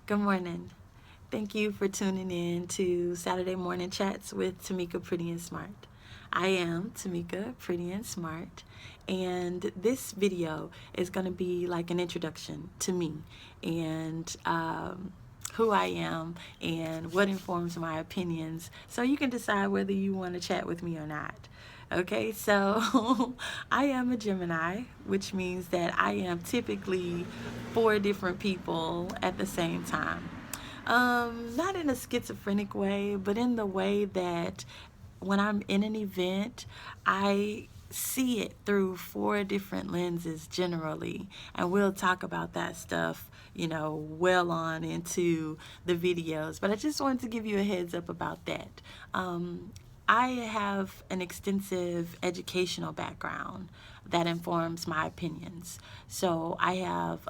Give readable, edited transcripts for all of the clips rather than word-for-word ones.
Good morning. Thank you for tuning in to Saturday Morning Chats with Tameka Pretty and Smart. I am Tameka Pretty and Smart, and this video is going to be like an introduction to me and who I am and what informs my opinions, so you can decide whether you want to chat with me or not. Okay, so I am a Gemini, which means that I am typically four different people at the same time. Not in a schizophrenic way, but in the way that when I'm in an event, I see it through four different lenses generally. And we'll talk about that stuff, well on into the videos. But I just wanted to give you a heads up about that. I have an extensive educational background that informs my opinions. So I have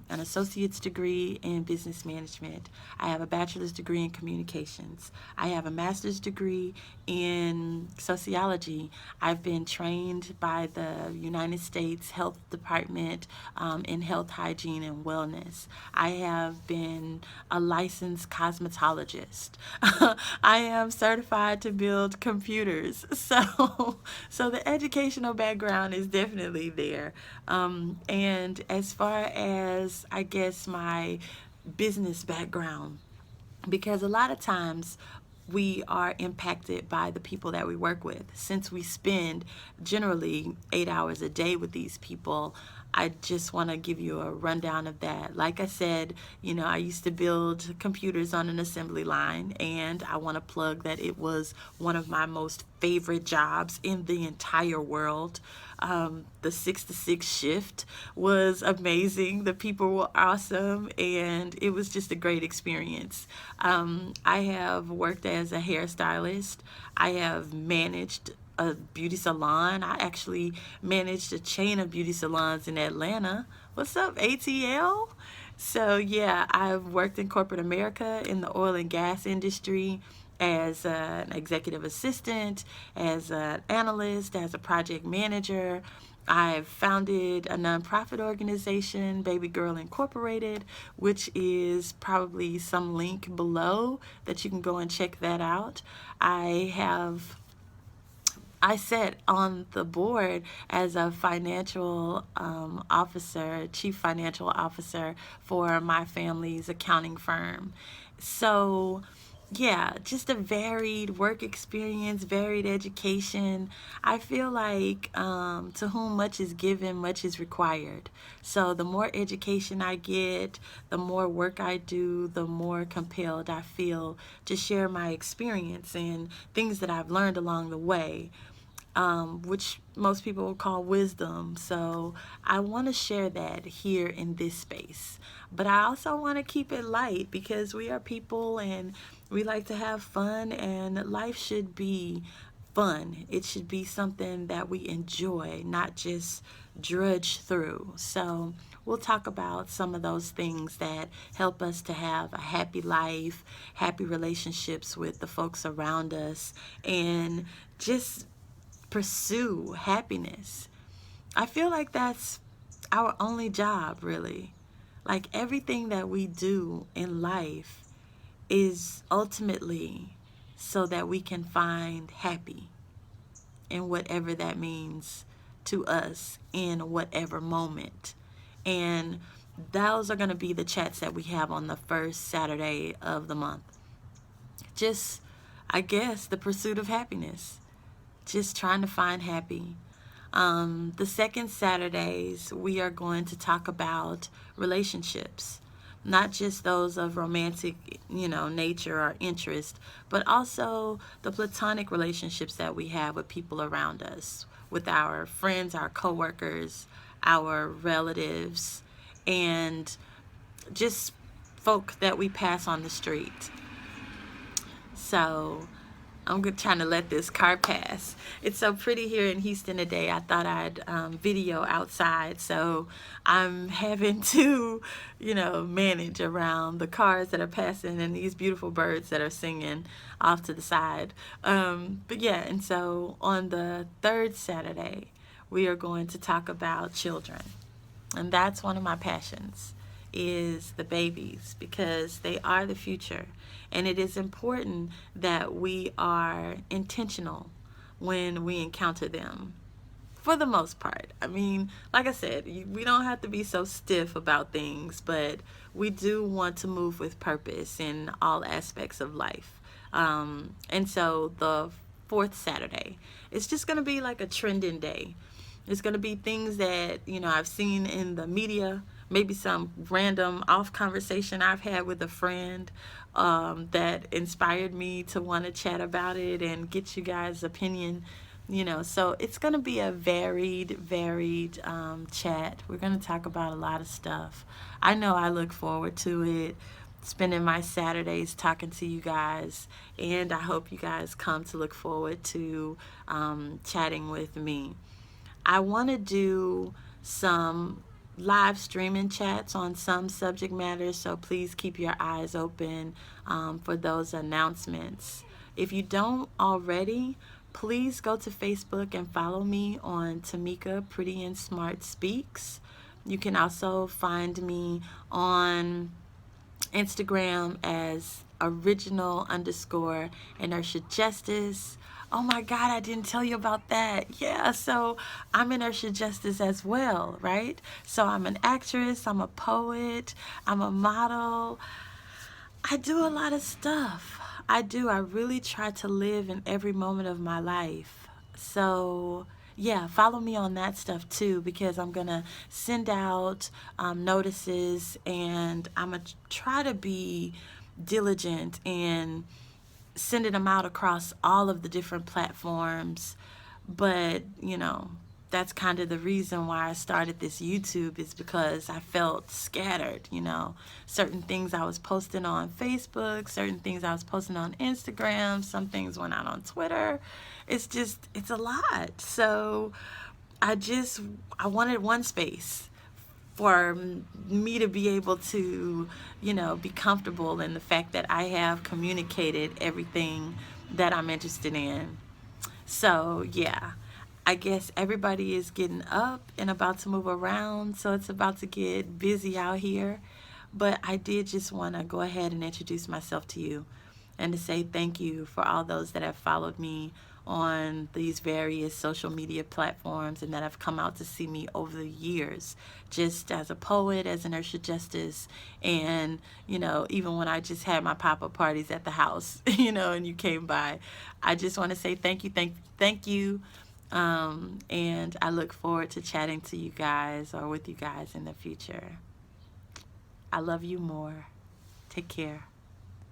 an associate's degree in business management. I have a bachelor's degree in communications. I have a master's degree in sociology. I've been trained by the United States Health Department in health hygiene and wellness. I have been a licensed cosmetologist. I am certified to build computers. So the educational background is definitely there. And as far as, I guess, my business background, because a lot of times we are impacted by the people that we work with. Since we spend generally 8 hours a day with these people, I just want to give you a rundown of that. Like I said, I used to build computers on an assembly line, and I want to plug that it was one of my most favorite jobs in the entire world. The 6 to 6 shift was amazing. The people were awesome, and it was just a great experience. I have worked as a hairstylist. I have managed a beauty salon. I actually managed a chain of beauty salons in Atlanta. What's up, ATL? So, yeah, I've worked in corporate America in the oil and gas industry as an executive assistant, as an analyst, as a project manager. I've founded a nonprofit organization, Baby Girl Incorporated, which is probably some link below that you can go and check that out. I sat on the board as a financial officer, chief financial officer for my family's accounting firm. So, yeah, just a varied work experience, varied education. I feel like to whom much is given, much is required. So the more education I get, the more work I do, the more compelled I feel to share my experience and things that I've learned along the way, which most people will call wisdom. So I want to share that here in this space. But I also want to keep it light because we are people and we like to have fun, and life should be fun. It should be something that we enjoy, not just drudge through. So we'll talk about some of those things that help us to have a happy life, happy relationships with the folks around us, and just pursue happiness. I feel like that's our only job, really. Like everything that we do in life is ultimately so that we can find happy in whatever that means to us in whatever moment. And those are going to be the chats that we have on the first Saturday of the month. Just, I guess, the pursuit of happiness. Just trying to find happy. The second Saturdays, we are going to talk about relationships, not just those of romantic, nature or interest, but also the platonic relationships that we have with people around us, with our friends, our coworkers, our relatives, and just folk that we pass on the street. So I'm trying to let this car pass. It's so pretty here in Houston today. I thought I'd video outside, so I'm having to, manage around the cars that are passing and these beautiful birds that are singing off to the side. But yeah, and so on the third Saturday, we are going to talk about children. And that's one of my passions. is the babies, because they are the future. And it is important that we are intentional when we encounter them, for the most part. I mean, like I said, we don't have to be so stiff about things, but we do want to move with purpose in all aspects of life. And so the fourth Saturday, it's just going to be like a trending day. It's going to be things that, I've seen in the media, maybe some random off conversation I've had with a friend that inspired me to want to chat about it and get you guys' opinion. So it's going to be a varied chat. We're going to talk about a lot of stuff. I know I look forward to it, spending my Saturdays talking to you guys, and I hope you guys come to look forward to chatting with me. I want to do some live streaming chats on some subject matters, so please keep your eyes open for those announcements. If you don't already, please go to Facebook and follow me on Tameka PrettyandSmart Speaks. You can also find me on Instagram as original underscore inertia justice. Oh my God, I didn't tell you about that. Yeah, so I'm inertia justice as well, right? So I'm an actress, I'm a poet, I'm a model. I do a lot of stuff. I do. I really try to live in every moment of my life. So, yeah, follow me on that stuff too, because I'm going to send out notices, and I'm going to try to be diligent in sending them out across all of the different platforms. But, that's kind of the reason why I started this YouTube, is because I felt scattered, certain things I was posting on Facebook, certain things I was posting on Instagram, some things went out on Twitter. It's a lot. So I wanted one space for me to be able to, be comfortable in the fact that I have communicated everything that I'm interested in. So, yeah, I guess everybody is getting up and about to move around, so it's about to get busy out here. But I did just want to go ahead and introduce myself to you, and to say thank you for all those that have followed me on these various social media platforms and that have come out to see me over the years, just as a poet, as an Ursula Justice, and, even when I just had my pop-up parties at the house, and you came by. I just want to say thank you, thank you. And I look forward to chatting to you guys or with you guys in the future. I love you more. Take care.